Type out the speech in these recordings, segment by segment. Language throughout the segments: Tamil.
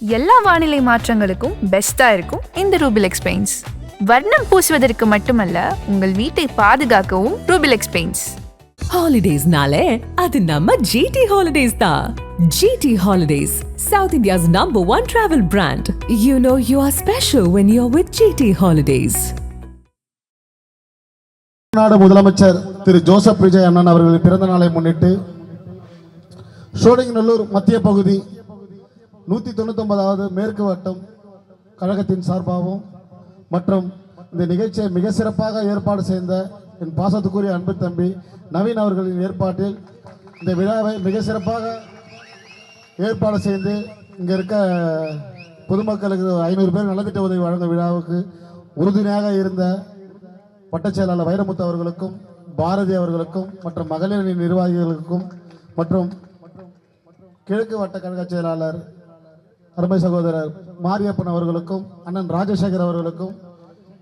எல்லா வானிலை மாற்றங்களுக்கும் பெஸ்டா இருக்கும் இந்த ரூபிலெக்ஸ் பெயிண்ட்ஸ். வர்ணம் பூசுவதற்கு மட்டுமல்ல, உங்கள் வீட்டை பாதுகாக்கவும் ரூபிலெக்ஸ் பெயிண்ட்ஸ். ஹாலிடேஸ்னாலே அது நம்ம ஜிடி ஹாலிடேஸ் தான். GT holidays, South India's #1 travel brand. You know you are special when you're with GT Holidays. Tamil Nadu முதலமைச்சர் திரு ஜோசப் விஜய் அண்ணன் அவர்களின் பிறந்த நாளை முன்னிட்டு சோழிங்கநல்லூர் மத்திய பகுதி 199வது மேற்கு வட்டம் கழகத்தின் சார்பாகவும் மற்றும் இந்த நிகழ்ச்சியை மிக சிறப்பாக ஏற்பாடு செய்த என் பாசத்துக்குரிய அன்பு தம்பி நவீன் அவர்களின் ஏற்பாட்டில் இந்த விழாவை மிக சிறப்பாக ஏற்பாடு செய்து இங்கே இருக்க பொதுமக்களுக்கு 500 பேர் நலத்திட்ட உதவி வழங்கும் விழாவுக்கு உறுதுணையாக இருந்த வட்டச் செயலாளர் வைரமுத்து அவர்களுக்கும் பாரதி அவர்களுக்கும் மற்றும் மகளிர் அணி நிர்வாகிகளுக்கும் மற்றும் கிழக்கு வட்ட கழக செயலாளர் அருமை சகோதரர் மாரியப்பன் அவர்களுக்கும் அண்ணன் ராஜசேகர் அவர்களுக்கும்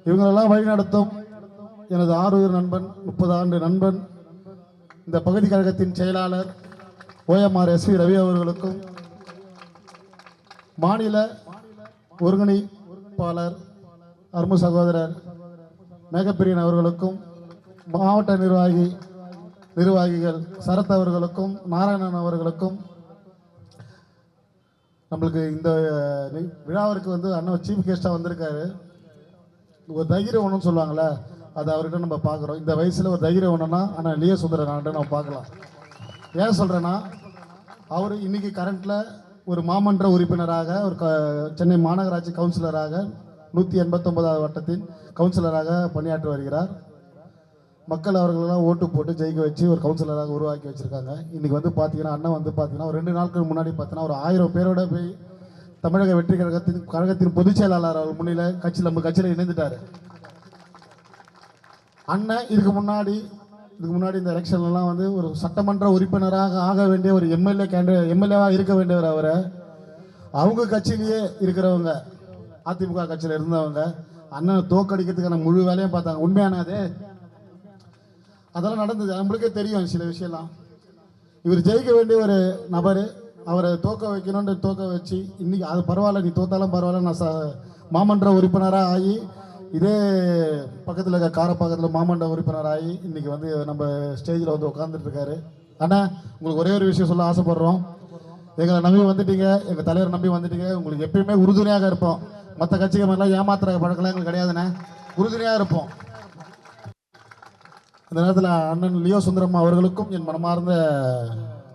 இவங்களெல்லாம் வழிநடத்தும் எனது ஆறுயிர் நண்பன் 30 ஆண்டு நண்பன் இந்த பகுதி கழகத்தின் செயலாளர் OMR SV ரவி அவர்களுக்கும் மாநில ஒருங்கிணைப்பாளர் அருமை சகோதரர் மேகப்பிரியன் அவர்களுக்கும் மாவட்ட நிர்வாகிகள் சரத் அவர்களுக்கும் நாராயணன் அவர்களுக்கும் நம்மளுக்கு இந்த விழாவிற்கு வந்து அண்ணன் சீஃப் கெஸ்டாக வந்திருக்காரு. ஒரு தைரியம் ஒன்றுன்னு சொல்லுவாங்களே, அது அவர்கிட்ட நம்ம பார்க்குறோம். இந்த வயசில் ஒரு தைரியம் ஒன்றுன்னா அண்ணன் லியோ சுந்தரன்கிட்ட நம்ம பார்க்கலாம். ஏன் சொல்கிறேன்னா, அவர் இன்னைக்கு கரண்ட்டில் ஒரு மாமன்ற உறுப்பினராக, ஒரு சென்னை மாநகராட்சி கவுன்சிலராக 189வது வட்டத்தின் கவுன்சிலராக பணியாற்றி வருகிறார். மக்கள் அவர்களெல்லாம் ஓட்டு போட்டு ஜெயிக்க வச்சு ஒரு கவுன்சிலராக உருவாக்கி வச்சுருக்காங்க. இன்றைக்கி வந்து பார்த்தீங்கன்னா அண்ணன் வந்து பார்த்தீங்கன்னா ஒரு 2 நாட்களுக்கு முன்னாடி பார்த்தீங்கன்னா ஒரு 1000 பேரோட போய் தமிழக வெற்றி கழகத்தின் பொதுச் செயலாளர் அவர் முன்னிலை நம்ம கட்சியில் இணைந்துட்டார். அண்ணன் இதுக்கு முன்னாடி இந்த எலெக்ஷன்லாம் வந்து ஒரு சட்டமன்ற உறுப்பினராக ஆக வேண்டிய ஒரு எம்எல்ஏவாக இருக்க வேண்டியவர். அவரை அவங்க கட்சியிலேயே இருக்கிறவங்க, அதிமுக கட்சியில் இருந்தவங்க அண்ணன் தோக்கடிக்கிறதுக்கான முழு வேலையும் பார்த்தாங்க. உண்மையான அதெல்லாம் நடந்தது, நம்மளுக்கே தெரியும் சில விஷயம்லாம். இவர் ஜெயிக்க வேண்டிய ஒரு நபர், அவரை தோக்க வைக்கணும்னு தோக்க வச்சு இன்னைக்கு அது பரவாயில்ல, நீ தோத்தாலும் பரவாயில்ல, நான் மாமன்ற உறுப்பினராக ஆகி இதே பக்கத்தில் இருக்க காரப்பாக்கத்தில் மாமன்ற உறுப்பினராகி இன்னைக்கு வந்து நம்ம ஸ்டேஜில் வந்து உட்காந்துட்டு இருக்காரு. அண்ணா, உங்களுக்கு ஒரே ஒரு விஷயம் சொல்ல ஆசைப்படுறோம். எங்களை நம்பி வந்துட்டீங்க, எங்கள் தலைவர் நம்பி வந்துட்டீங்க. உங்களுக்கு எப்பயுமே உறுதுணையாக இருப்போம். மற்ற கட்சிகள் மாதிரிலாம் ஏமாத்துற பழக்கம்லாம் எங்களுக்கு கிடையாதுண்ணே, உறுதுணையாக இருப்போம். அந்த நேரத்தில் அண்ணன் லியோ சுந்தரம் அவர்களுக்கும் என் மனமார்ந்த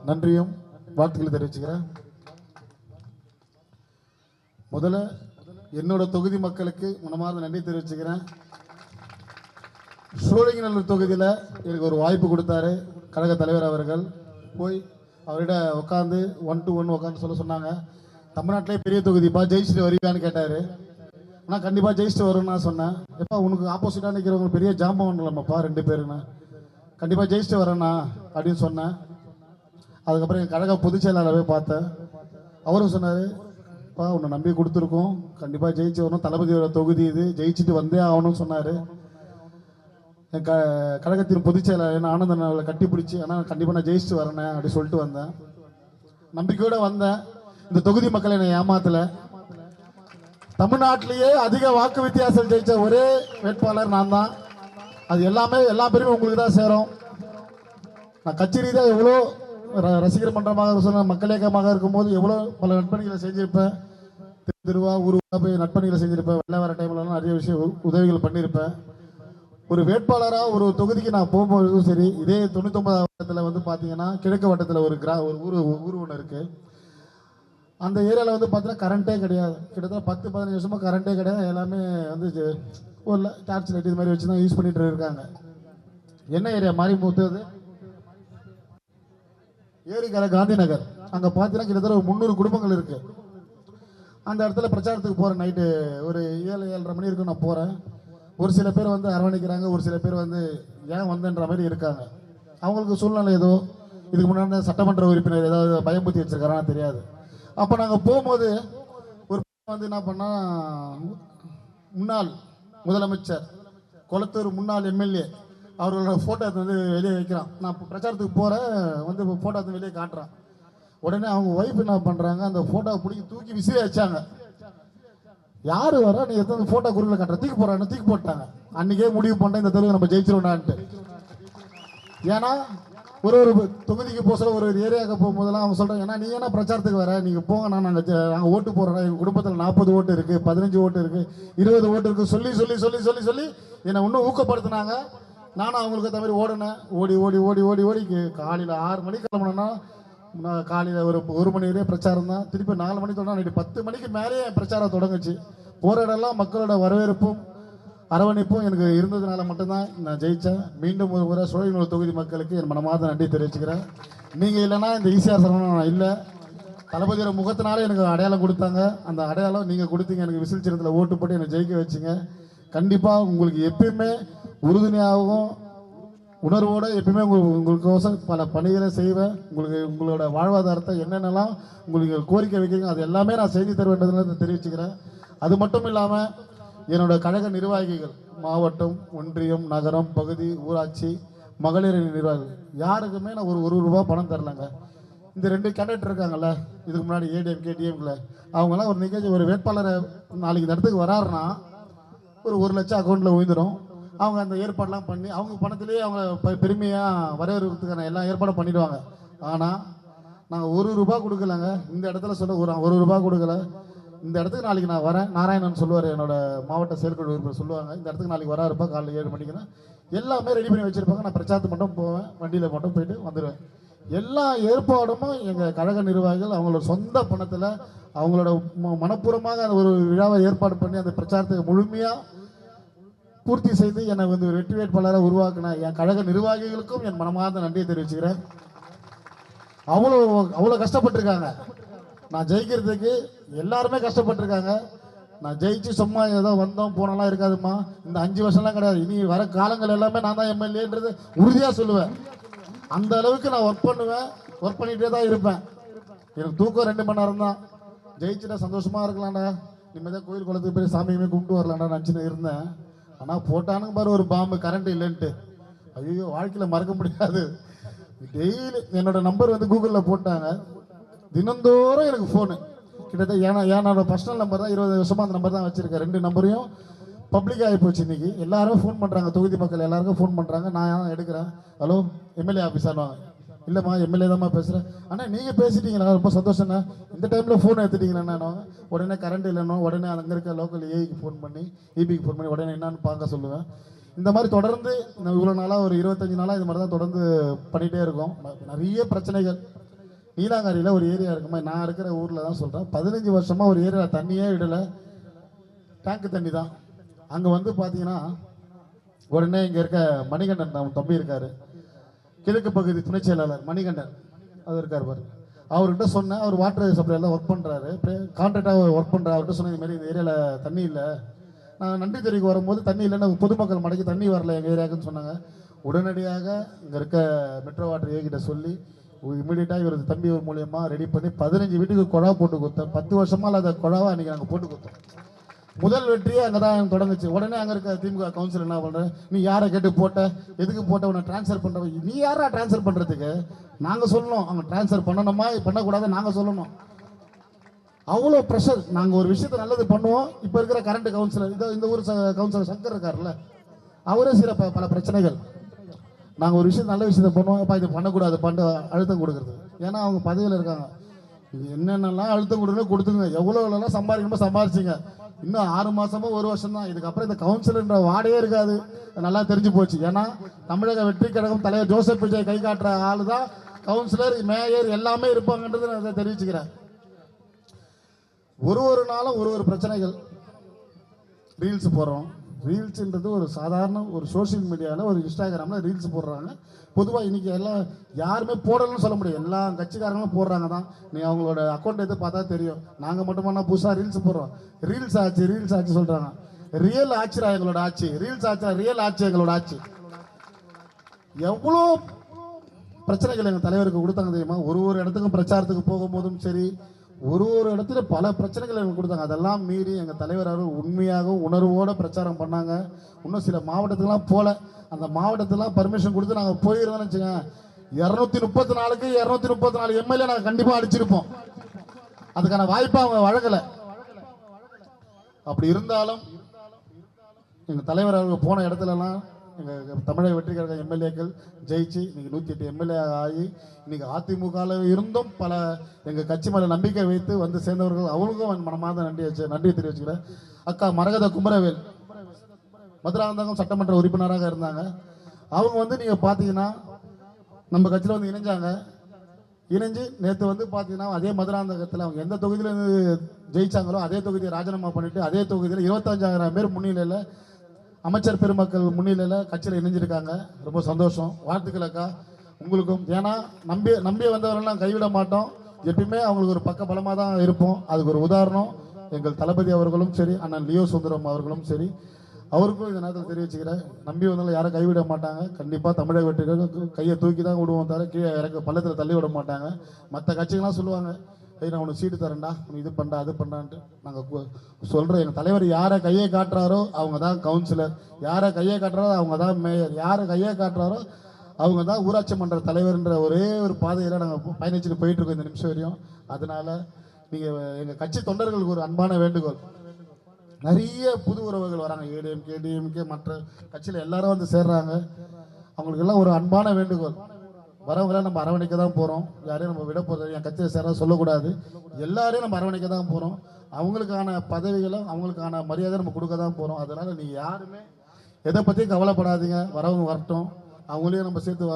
நன்றியும் வாழ்த்துக்களை தெரிவிச்சுக்கிறேன். முதல்ல என்னோட தொகுதி மக்களுக்கு மனமார்ந்த நன்றி தெரிவிச்சுக்கிறேன். சோழிங்கநல்லூர் தொகுதியில் எனக்கு ஒரு வாய்ப்பு கொடுத்தாரு கழக தலைவர் அவர்கள். போய் அவர்கிட்ட உட்காந்து 1 to 1 உட்காந்து சொன்னாங்க. தமிழ்நாட்டிலே பெரிய தொகுதிப்பா, ஜெயிச்சுட்டு வருவியான்னு கேட்டார். ஆனால் கண்டிப்பாக ஜெயிச்சுட்டு வரும்னு நான் சொன்னேன். எப்போ உனக்கு ஆப்போசிட்டாக நிற்கிறவங்க பெரிய ஜாம்பவன் இல்லைம்மாப்பா 2 பேருன்னு, கண்டிப்பாக ஜெயிச்சுட்டு வரேண்ணா அப்படின்னு சொன்னேன். அதுக்கப்புறம் என் கழக பொதுச் செயலாளரை பார்த்தேன். அவரும் சொன்னார், பா உன்னை நம்பி கொடுத்துருக்கோம், கண்டிப்பாக ஜெயிச்சு வரணும், தளபதியோட தொகுதி இது, ஜெயிச்சுட்டு வந்தே ஆகணும்னு சொன்னார். என் கழகத்தின் பொதுச் செயலாளர் ஆனந்தன் அவளை கட்டி பிடிச்சி, ஆனால் கண்டிப்பாக நான் ஜெயிச்சுட்டு வரேன் அப்படி சொல்லிட்டு வந்தேன். நம்பிக்கையோடு வந்தேன். இந்த தொகுதி மக்களை என்னை ஏமாத்தலை. தமிழ்நாட்டிலேயே அதிக வாக்கு வித்தியாசம் ஜெயிச்ச ஒரே வேட்பாளர் நான் தான். அது எல்லா பேருமே உங்களுக்கு தான் சேரும். நான் கட்சி ரீதியாக எவ்வளோ ரசிகர் மன்றமாக சொன்ன மக்கள் இயக்கமாக இருக்கும்போது எவ்வளோ பல நட்பணிகளை செஞ்சுருப்பேன். திருவா ஊருவா போய் நட்பணிகளை செஞ்சுருப்பேன். வெள்ளை வர டைம்லலாம் நிறைய விஷயம் உதவிகள் பண்ணியிருப்பேன். ஒரு வேட்பாளராக ஒரு தொகுதிக்கு நான் போகும்போதும் சரி, இதே 99வது வட்டத்தில் வந்து பார்த்தீங்கன்னா கிழக்கு வட்டத்தில் ஒரு ஊர் ஒன்று இருக்குது. அந்த ஏரியாவில் வந்து பார்த்தீங்கன்னா கரண்ட்டே கிடையாது. கிட்டத்தட்ட 10-15 வருஷமாக கரண்ட்டே கிடையாது. எல்லாமே வந்து ஒரு டார்ச் லைட் இது மாதிரி வச்சு தான் யூஸ் பண்ணிட்டு இருக்காங்க. என்ன ஏரியா மாதிரி மூத்தது ஏரிக்கரை காந்தி நகர். அங்கே பார்த்தீங்கன்னா கிட்டத்தட்ட ஒரு 300 குடும்பங்கள் இருக்குது. அந்த இடத்துல பிரச்சாரத்துக்கு போகிறேன். நைட்டு ஒரு 7-7:30 மணி இருக்கும் நான் போகிறேன். ஒரு சில பேர் வந்து அரவணைக்கிறாங்க, ஒரு சில பேர் வந்து ஏன் வந்தன்ற மாதிரி இருக்காங்க. அவங்களுக்கு சூழ்நிலை ஏதோ இதுக்கு முன்னாடி சட்டமன்ற உறுப்பினர் ஏதாவது பயம்புத்தி வச்சிருக்காரான்னு தெரியாது. அப்போ நாங்கள் போகும்போது ஒரு வந்து என்ன பண்ணால், முன்னாள் முதலமைச்சர் கொளத்தூர் முன்னாள் எம்எல்ஏ அவர்களோட ஃபோட்டோ வந்து வெளியே வைக்கிறான். நான் பிரச்சாரத்துக்கு போகிறேன், வந்து ஃபோட்டோ வந்து வெளியே காட்டுறான். உடனே அவங்க ஒய்ஃப் என்ன பண்ணுறாங்க, அந்த ஃபோட்டோவை பிடிச்சி தூக்கி விசிறி வச்சாங்க. யார் வர நீ எத்தனை ஃபோட்டோ குறுக்கில் கட்டுற, தூக்கி போடுறான்னு தூக்கி போட்டாங்க. அன்றைக்கே முடிவு பண்ணேன் இந்த தெருவு நம்ம ஜெயிச்சிருவோம்டான்ட்டு. ஏன்னா ஒரு தொகுதிக்கு போக சொல்ல, ஒரு ஏரியாவுக்கு போகும்போதெல்லாம் அவங்க சொல்கிறாங்க, ஏன்னா நீ என்ன பிரச்சாரத்துக்கு வர, நீங்கள் போங்க, நாங்கள் ஓட்டு போடுறோம், எங்கள் குடும்பத்தில் 40 ஓட்டு இருக்குது, 15 ஓட்டு இருக்குது, 20 ஓட்டு இருக்குது சொல்லி சொல்லி சொல்லி சொல்லி சொல்லி என்னை இன்னும் ஊக்கப்படுத்தினாங்க. நானும் அவங்களுக்கு அந்த மாதிரி ஓடினேன். ஓடி ஓடி ஓடி ஓடி ஓடி காலையில் 6 மணிக்கு கிளம்புனேன்னா காலையில் ஒரு மணி வரையும் பிரச்சாரம் தான். திருப்பி 4 மணிக்கு தொடங்க, நைட்டு 10 மணிக்கு மேலேயே என் பிரச்சாரம் தொடங்குச்சு. போகிற இடம்லாம் மக்களோட வரவேற்பும் அரவணைப்பும் எனக்கு இருந்ததுனால மட்டும்தான் நான் ஜெயித்தேன். மீண்டும் ஒரு முறை சோழிங்கநல்லூர் தொகுதி மக்களுக்கு என் மனமார்ந்த நன்றி தெரிவிச்சுக்கிறேன். நீங்கள் இல்லைன்னா இந்த ஈசிஆர் சரவணன் நான் இல்லை. தளபதியோட முகத்தினாலே எனக்கு அடையாளம் கொடுத்தாங்க. அந்த அடையாளம் நீங்கள் கொடுத்தீங்க. எனக்கு விசில் சின்னத்தில் ஓட்டு போட்டு என்னை ஜெயிக்க வச்சிங்க. கண்டிப்பாக உங்களுக்கு எப்பயுமே உறுதுணையாகவும் உணர்வோடு எப்பயுமே உங்களுக்கோசம் பல பணிகளை செய்வேன். உங்களோட வாழ்வாதாரத்தை என்னென்னலாம் உங்களுக்கு கோரிக்கை வைக்கிறீங்க அது எல்லாமே நான் செய்து தருவேன்றதுல தெரிவிச்சுக்கிறேன். அது மட்டும் இல்லாமல் என்னோட கழக நிர்வாகிகள், மாவட்டம், ஒன்றியம், நகரம், பகுதி, ஊராட்சி, மகளிர் நிர்வாகிகள் யாருக்குமே நான் ஒரு ரூபா பணம் தரலைங்க. இந்த 2 கேண்டேட் இருக்காங்கல்ல, இதுக்கு முன்னாடி ஏடிஎம்கே டிஎம்கில், அவங்களாம் ஒரு நிகழ்ச்சி, ஒரு வேட்பாளரை நாளைக்கு இந்த இடத்துக்கு வராருன்னா ஒரு 1 லட்சம் அக்கௌண்ட்டில் விழுந்துடும். அவங்க அந்த ஏற்பாடெலாம் பண்ணி அவங்க பணத்திலேயே அவங்க பெருமையாக வரவேற்கிறதுக்கான எல்லா ஏற்பாடும் பண்ணிடுவாங்க. ஆனால் நாங்கள் 1 ரூபா கொடுக்கலங்க. இந்த இடத்துல சொல்ல ஒரு ரூபா கொடுக்கல. இந்த இடத்துக்கு நாளைக்கு நான் வரேன், நாராயணன் சொல்லுவார், என்னோட மாவட்ட செயற்குழு உறுப்பினர் சொல்லுவாங்க, இந்த இடத்துக்கு நாளைக்கு வராருப்பா, காலையில் 7 மணிக்குன்னா எல்லாமே ரெடி பண்ணி வச்சுருப்பாங்க. நான் பிரச்சாரத்துக்கு மட்டும் போவேன், வண்டியில் மட்டும் போயிட்டு வந்துடுவேன். எல்லா ஏற்பாடும் எங்கள் கழக நிர்வாகிகள் அவங்களோட சொந்த பணத்தில் அவங்களோட மனப்பூர்வமாக அந்த ஒரு விழாவை ஏற்பாடு பண்ணி அந்த பிரச்சாரத்துக்கு முழுமையாக பூர்த்தி செய்து என்னை வந்து வெற்றி வேட்பாளரை உருவாக்கின என் கழக நிர்வாகிகளுக்கும் என் மனமார்ந்த நன்றியை தெரிவிச்சுக்கிறேன். அவ்வளோ கஷ்டப்பட்டிருக்காங்க. நான் ஜெயிக்கிறதுக்கு எல்லாருமே கஷ்டப்பட்டிருக்காங்க. நான் ஜெயிச்சு சும்மா ஏதோ வந்தோம் போனலாம் இருக்காதுமா. இந்த 5 வருஷம்லாம் கிடையாது. இனி வர காலங்கள் எல்லாமே நான் தான் எம்எல்ஏன்றது உறுதியாக சொல்லுவேன். அந்த அளவுக்கு நான் ஒர்க் பண்ணுவேன், ஒர்க் பண்ணிகிட்டே தான் இருப்பேன். எனக்கு தூக்கம் 2 மணி நேரம் தான். ஜெயிச்சுட்டா சந்தோஷமாக இருக்கலாம்டா, நிம்மதியாக கோயில் குளத்துக்கு போய் சாமியுமே கும்பிட்டு வரலாம்டா நினச்சின்னு இருந்தேன். ஆனால் போட்டானுங்க பாரு ஒரு பாம்பு, கரண்ட் இல்லைன்ட்டு. ஐயோ, வாழ்க்கையில் மறக்க முடியாது. டெய்லி என்னோட நம்பர் வந்து கூகுளில் போட்டாங்க. தினந்தோறும் எனக்கு ஃபோனு கிட்டத்தட்ட என்னோட பர்சனல் நம்பர் தான், 20 வருஷமாக அந்த நம்பர் தான் வச்சுருக்கேன். 2 நம்பரையும் பப்ளிக் ஆகி போச்சு. இன்றைக்கி எல்லாரும் ஃபோன் பண்ணுறாங்க, தொகுதி மக்கள் எல்லாருக்கும் ஃபோன் பண்ணுறாங்க. நான் எடுக்கிறேன். ஹலோ எம்எல்ஏ ஆஃபீஸானுவாங்க. இல்லைம்மா எம்எல்ஏ தான்மா பேசுகிறேன். ஆனால் நீங்கள் பேசிட்டீங்களா, ரொம்ப சந்தோஷங்க. இந்த டைமில் ஃபோன் எடுத்துட்டீங்களா? உடனே கரண்ட் இல்லைன்னா உடனே அங்கே இருக்க லோக்கல் ஏஐக்கு ஃபோன் பண்ணி, இபிக்கு ஃபோன் பண்ணி உடனே என்னன்னு பார்க்க சொல்லுவேன். இந்த மாதிரி தொடர்ந்து இவ்வளோ நாளாக ஒரு 25 நாளாக இது மாதிரி தான் தொடர்ந்து பண்ணிகிட்டே இருக்கோம். நிறைய பிரச்சனைகள். நீலாங்காரியில் ஒரு ஏரியா இருக்குமா, நான் இருக்கிற ஊரில் தான் சொல்கிறேன், 15 வருஷமாக ஒரு ஏரியா தண்ணியே விடலை, டேங்க்கு தண்ணி தான். அங்கே வந்து பார்த்தீங்கன்னா உடனே இங்கே இருக்க மணிகண்டன் நம்ம தம்பி இருக்கார், கிழக்கு பகுதி துணை செயலாளர் மணிகண்டன், அது இருக்கார் பாரு. அவர்கிட்ட சொன்னேன், அவர் வாட்டர் சப்ளைலாம் ஒர்க் பண்ணுறாரு, கான்ட்ராக்டாக ஒர்க் பண்ணுறாரு. அவர்கிட்ட சொன்னேன், இதுமாரி இந்த ஏரியாவில் தண்ணி இல்லை, நான் நன்றி தெரிவிக்க வரும்போது தண்ணி இல்லைன்னா பொதுமக்கள் மடக்கி தண்ணி வரல எங்கள் ஏரியாவுக்குன்னு சொன்னாங்க. உடனடியாக இங்கே இருக்க மெட்ரோ வாட்டர் ஏகிட்ட சொல்லி இமீடியட்டாக இவர் தம்பி ஒரு மூலியமாக ரெடி பண்ணி 15 வீட்டுக்கு குழா போட்டு கொடுத்தேன். 10 வருஷமாக இல்லாத குழாவை அன்றைக்கி நாங்கள் போட்டு கொடுத்தோம். முதல் வெற்றியே அங்கே தான் தொடங்குச்சு. உடனே அங்கே இருக்க திமுக கவுன்சிலர் என்ன பண்ணுறேன், நீ யாரை கேட்டு போட்ட, எதுக்கு போட்ட, உன்னை ட்ரான்ஸ்ஃபர் பண்ணுற, நீ யாரா ட்ரான்ஸ்ஃபர் பண்ணுறதுக்கு, நாங்கள் சொல்லணும். அவங்க ட்ரான்ஸ்ஃபர் பண்ணணுமா பண்ணக்கூடாது நாங்கள் சொல்லணும். அவ்வளோ ப்ரெஷர். நாங்கள் ஒரு விஷயத்தை நல்லது பண்ணுவோம். இப்போ இருக்கிற கரண்ட் கவுன்சிலர், இந்த ஊர் கவுன்சிலர் சங்கர் இருக்கார்ல, அவரே சில பல பிரச்சனைகள். நாங்கள் ஒரு விஷயம் நல்ல விஷயத்தை பண்ணுவோம், அப்போ இது பண்ணக்கூடாது பண்ண அழுத்தம் கொடுக்குறது. ஏன்னா அவங்க பதவியில் இருக்காங்க. என்னென்னலாம் அழுத்தம் கொடுத்துங்க, எவ்வளோலாம் சம்பாதிக்கணுமோ சம்பாதிச்சிங்க. இன்னும் 6 மாதமோ 1 வருஷம் தான். இதுக்கப்புறம் இந்த கவுன்சிலர்ன்ற வாடையே இருக்காது, நல்லா தெரிஞ்சு போச்சு. ஏன்னா தமிழக வெற்றி கழகம் தலைவர் ஜோசப் விஜய் கை காட்டுற ஆள் தான் கவுன்சிலர், மேயர் எல்லாமே இருப்பாங்கன்றது நான் தெரிவிச்சுக்கிறேன். ஒரு நாளும் ஒரு பிரச்சனைகள். ரீல்ஸ் போடுறோம். ரீல்ஸுன்றது ஒரு சாதாரண ஒரு சோஷியல் மீடியாவில் ஒரு இன்ஸ்டாகிராமில் ரீல்ஸ் போடுறாங்க. பொதுவாக இன்றைக்கி எல்லாம் யாருமே போடலன்னு சொல்ல முடியும், எல்லா கட்சிக்காரங்களும் போடுறாங்க தான். நீ அவங்களோட அக்கௌண்ட் எடுத்து பார்த்தா தெரியும். நாங்கள் மட்டுமானா புதுசாக ரீல்ஸ் போடுறோம். ரீல்ஸ் ஆச்சு சொல்கிறாங்க. ரியல் ஆட்சிரா எங்களோட ஆட்சி, ரீல்ஸ் ஆச்சுரா ரியல் ஆட்சி எங்களோட ஆட்சி. எவ்வளோ பிரச்சனைகள் எங்கள் தலைவருக்கு கொடுத்தாங்க தெரியுமா? ஒரு இடத்துக்கும் பிரச்சாரத்துக்கு போகும்போதும் சரி, ஒரு இடத்துல பல பிரச்சனைகள் எங்களுக்கு கொடுத்தாங்க. அதெல்லாம் மீறி எங்கள் தலைவர் அவர்கள் உண்மையாகவும் உணர்வோடு பிரச்சாரம் பண்ணாங்க. இன்னும் சில மாவட்டத்துக்கெல்லாம் போகல, அந்த மாவட்டத்துலாம் பர்மிஷன் கொடுத்து நாங்கள் போயிருந்தோம்னு வச்சுக்கோங்க, 234க்கு 234 எம்எல்ஏ நாங்கள் கண்டிப்பாக அடிச்சிருப்போம். அதுக்கான வாய்ப்பை அவங்க வழங்கலை. அப்படி இருந்தாலும் எங்கள் தலைவர் அவர்கள் போன இடத்துலலாம் எங்கள் தமிழக வெற்றி கழக எம்எல்ஏக்கள் ஜெயிச்சு இன்னைக்கு 108 எம்எல்ஏ ஆகி இன்னைக்கு அதிமுகவில் இருந்தும் பல எங்கள் கட்சி மேலே நம்பிக்கை வைத்து வந்து சேர்ந்தவர்கள் அவங்களுக்கும் மனமார்ந்த நன்றி தெரிவிச்சுக்கிறேன். அக்கா மரகத குமரவேல் மதுராந்தகம் சட்டமன்ற உறுப்பினராக இருந்தாங்க. அவங்க வந்து நீங்கள் பார்த்தீங்கன்னா நம்ம கட்சியில் வந்து இணைஞ்சு நேற்று வந்து பார்த்தீங்கன்னா அதே மதுராந்தகத்தில் அவங்க எந்த தொகுதியில் ஜெயிச்சாங்களோ அதே தொகுதியை ராஜினாமா பண்ணிட்டு அதே தொகுதியில் 25,000 பேர் முன்னிலையில் அமைச்சர் பெருமக்கள் முன்னிலையில் கட்சியில் இணைஞ்சிருக்காங்க. ரொம்ப சந்தோஷம். வாழ்த்துக்கள் அக்கா உங்களுக்கும். ஏன்னா நம்பி வந்தவரெல்லாம் கைவிட மாட்டோம். எப்பயுமே அவங்களுக்கு ஒரு பக்க பலமாக தான் இருப்போம். அதுக்கு ஒரு உதாரணம் எங்கள் தளபதி அவர்களும் சரி, அண்ணன் லியோ சுந்தரம் அவர்களும் சரி, அவருக்கும் இந்த நேரத்தில் தெரிவிச்சுக்கிறேன். நம்பி வந்தாலும் யாரும் கைவிட மாட்டாங்க. கண்டிப்பாக தமிழக வெற்றிகளுக்கு கையை தூக்கி தான் விடுவோம் தவிர கீழே இறக்க பள்ளத்தில் தள்ளி விட மாட்டாங்க. மற்ற கட்சிகள்லாம் சொல்லுவாங்க, நான் உனக்கு சீட்டு தரேன்டா, உனக்கு இது பண்ணா அது பண்ணான்ட்டு. நாங்கள் சொல்கிறோம், எங்கள் தலைவர் யாரை கையை காட்டுறாரோ அவங்க தான் கவுன்சிலர், யாரை கையை காட்டுறாரோ அவங்க தான் மேயர், யாரை கையை காட்டுறாரோ அவங்க தான் ஊராட்சி மன்ற தலைவர்ன்ற ஒரே ஒரு பாதையில் நாங்கள் பயணிச்சுட்டு போயிட்டுருக்கோம் இந்த நிமிஷம் வரையும். அதனால் நீங்கள் எங்கள் கட்சி தொண்டர்களுக்கு ஒரு அன்பான வேண்டுகோள், நிறைய புது உறவுகள் வராங்க, ஏடிஎம்கே டிஎம்கே மற்ற கட்சியில் எல்லாரும் வந்து சேர்றாங்க. அவங்களுக்கெல்லாம் ஒரு அன்பான வேண்டுகோள், வரவங்களை நம்ம அரவணைக்க தான் போகிறோம். யாரையும் நம்ம விட போகிறது என் கட்சியை சேர சொல்லக்கூடாது. எல்லாரையும் நம்ம அரவணைக்க தான் போகிறோம். அவங்களுக்கான பதவிகளும் அவங்களுக்கான மரியாதை நம்ம கொடுக்க தான் போகிறோம். அதனால் நீங்கள் யாருமே எதை பற்றியும் கவலைப்படாதீங்க. வரவங்க வரட்டும், அவங்களையும் நம்ம சேர்த்து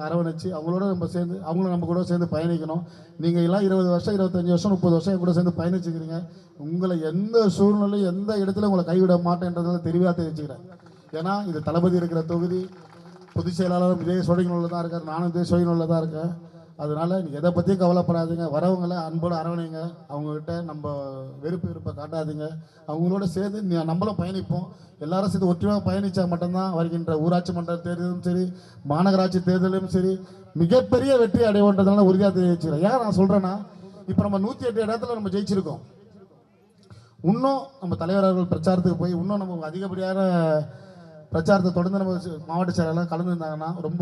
அரவணைச்சு அவங்களோட நம்ம சேர்ந்து அவங்களும் நம்ம கூட சேர்ந்து பயணிக்கணும். நீங்கள் எல்லாம் 20 வருஷம் 25 வருஷம் 30 வருஷம் என் கூட சேர்ந்து பயணிச்சுக்கிறீங்க. உங்களை எந்த சூழ்நிலையும் எந்த இடத்துல உங்களை கைவிட மாட்டேன்றதுனால தெளிவாக தெரிவிச்சுக்கிறேன். ஏன்னா இது தளபதி இருக்கிற தொகுதி, பொதுச் செயலாளரும் இதே சோழிங்கநல்லூரில் தான் இருக்கார், நானும் இதே சோழிங்கநல்லூரில் தான் இருக்கேன். அதனால் நீங்கள் எதை பற்றியும் கவலைப்படாதீங்க. வரவங்களை அன்போடு அரவணைங்க. அவங்கக்கிட்ட நம்ம வெறுப்பை காட்டாதீங்க. அவங்களோட சேர்ந்து நம்மளும் பயணிப்போம். எல்லாரும் சேர்ந்து ஒற்றுமையாக பயணித்தா மட்டும்தான் வருகின்ற ஊராட்சி மன்ற தேர்தலும் சரி, மாநகராட்சி தேர்தலும் சரி மிகப்பெரிய வெற்றி அடைவோன்றதுனால உறுதியாக தெரிவிச்சுக்கிறேன். ஏன் நான் சொல்கிறேன்னா, இப்போ நம்ம 108 இடத்துல நம்ம ஜெயிச்சிருக்கோம். இன்னும் நம்ம தலைவர் அவர்கள் பிரச்சாரத்துக்கு போய் இன்னும் நம்ம அதிகப்படியான பிரச்சாரத்தை தொடர்ந்து நம்ம மாவட்ட செயலாளர் கலந்துருந்தாங்கன்னா, ரொம்ப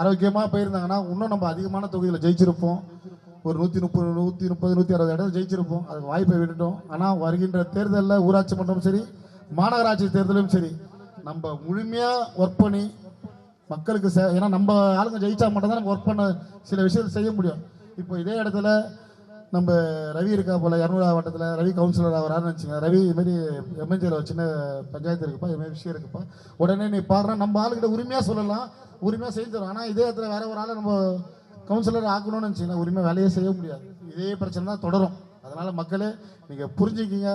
ஆரோக்கியமாக போயிருந்தாங்கன்னா இன்னும் நம்ம அதிகமான தொகுதியில் ஜெயிச்சிருப்போம். ஒரு 130 160 இடம் ஜெயிச்சிருப்போம். அதுக்கு வாய்ப்பை விட்டுட்டோம். ஆனால் வருகின்ற தேர்தலில் ஊராட்சி மன்றம் சரி, மாநகராட்சி தேர்தலும் சரி நம்ம முழுமையாக ஒர்க் பண்ணி மக்களுக்கு ஏன்னா நம்ம ஆளுங்க ஜெயிச்சா மட்டும்தான் நம்ம ஒர்க் பண்ண சில விஷயத்தை செய்ய முடியும். இப்போ இதே இடத்துல நம்ம ரவி இருக்கா போல் 200 வட்டத்தில் ரவி கவுன்சிலர் ஆகிறாருன்னு வச்சுங்க. ரவி இதுமாரி எம்என்ஜியில் ஒரு சின்ன பஞ்சாயத்து இருக்குப்பா, இதுமாதிரி விஷயம் இருக்குப்பா, உடனே நீ பாடுறா நம்ம ஆளுக்கிட்ட உரிமையாக சொல்லலாம், உரிமையாக செஞ்சிடும். ஆனால் இதே இடத்துல வேற ஒரு ஆளை நம்ம கவுன்சிலர் ஆக்கணும்னு வச்சுங்கன்னா உரிமை வேலையே செய்ய முடியாது. இதே பிரச்சனை தான் தொடரும். அதனால் மக்களே நீங்கள் புரிஞ்சுக்கிங்க,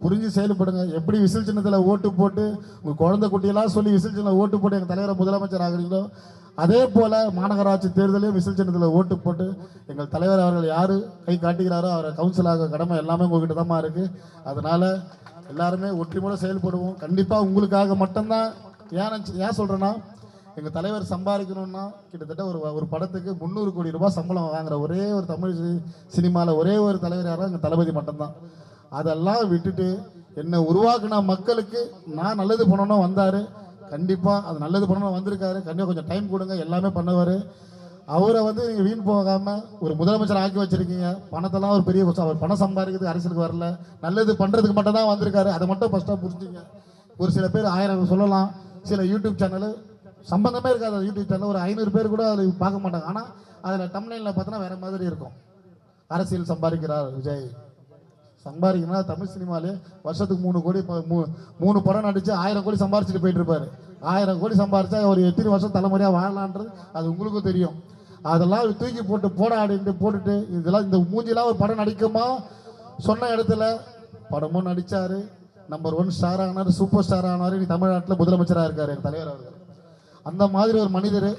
புரிஞ்சு செயல்படுங்க. எப்படி விசில் சின்னத்தில் ஓட்டு போட்டு உங்கள் குழந்தை குட்டியெல்லாம் சொல்லி விசில் சின்னம் ஓட்டு போட்டு எங்கள் தலைவரை முதலமைச்சர் ஆகிறீங்களோ, அதே போல் மாநகராட்சி தேர்தலையும் விசில் சின்னத்தில் ஓட்டு போட்டு எங்கள் தலைவர் அவர்கள் யார் கை காட்டுகிறாரோ அவரை கவுன்சிலாக கடமை எல்லாமே உங்ககிட்ட தான் இருக்குது. அதனால் எல்லாருமே ஒற்றுமையோடு செயல்படுவோம். கண்டிப்பாக உங்களுக்காக மட்டும்தான். ஏன் சொல்கிறேன்னா, எங்கள் தலைவர் சம்பாதிக்கணும்னா கிட்டத்தட்ட ஒரு படத்துக்கு 300 கோடி ரூபாய் சம்பளம் வாங்குற ஒரே ஒரு தமிழ் சினிமாவில் ஒரே ஒரு தலைவர் யாரும் எங்கள் தளபதி மட்டும்தான். அதெல்லாம் விட்டுட்டு என்னை உருவாக்குன மக்களுக்கு நான் நல்லது பண்ணணும் வந்தார். கண்டிப்பாக அது நல்லது பண்ணணும் வந்திருக்காரு. கண்டிப்பாக கொஞ்சம் டைம் கொடுங்க, எல்லாமே பண்ணுவார். அவரை வந்து நீங்கள் வீண் போகாமல் ஒரு முதலமைச்சர் ஆக்கி வச்சுருக்கீங்க. பணத்தெல்லாம் ஒரு பெரிய அவர் பணம் சம்பாதிக்கிறதுக்கு அரசியலுக்கு வரல, நல்லது பண்ணுறதுக்கு மட்டும் தான் வந்திருக்காரு. அதை மட்டும் ஃபஸ்ட்டாக புரிஞ்சுங்க. ஒரு சில பேர் 1000 சொல்லலாம். சில யூடியூப் சேனல் சம்பந்தமே இருக்காது. யூடியூப் சேனல் ஒரு 500 பேர் கூட அதில் பார்க்க மாட்டாங்க. ஆனால் அதில் தம்ப்நெயிலில் பார்த்தோன்னா வேறு மாதிரி இருக்கும். அரசியல் சம்பாதிக்கிறார் விஜய், சம்பாதிக்கணும்னா தமிழ் சினிமாலே வருஷத்துக்கு 3 கோடி 3 படம் நடித்து 1000 கோடி சம்பாரிச்சுட்டு போயிட்டு இருப்பாரு. 1000 கோடி சம்பாரிச்சா ஒரு எத்தனை வருஷம் தலைமுறையாக வாழலான்றது அது உங்களுக்கும் தெரியும். அதெல்லாம் தூக்கி போட்டு போடாடிட்டு போட்டுட்டு இதெல்லாம் இந்த மூஞ்சிலாம் ஒரு படம் நடிக்குமா சொன்ன இடத்துல படமும் நடித்தார். நம்பர் 1 ஸ்டார் ஆனார், சூப்பர் ஸ்டார் ஆனார். இன்னைக்கு தமிழ்நாட்டில் முதலமைச்சராக இருக்கார் எங்கள் தலைவர் அவர்கள். அந்த மாதிரி ஒரு மனிதர்.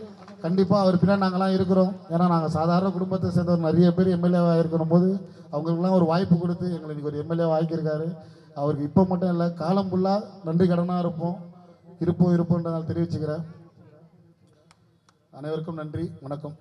கண்டிப்பாக அவர் பின்னாடி நாங்களாம் இருக்கிறோம். ஏன்னா நாங்கள் சாதாரண குடும்பத்தை சேர்ந்தவர் நிறைய பேர் எம்எல்ஏவாக இருக்கிற போது அவங்களுக்குலாம் ஒரு வாய்ப்பு கொடுத்து எங்களை இன்றைக்கி ஒரு எம்எல்ஏ ஆக்கியிருக்காரு. அவருக்கு இப்போ மட்டும் இல்லை, காலம் ஃபுல்லாக நன்றி கடனாக இருப்போம்ன்றதால் தெரிவிச்சுக்கிறேன். அனைவருக்கும் நன்றி, வணக்கம்.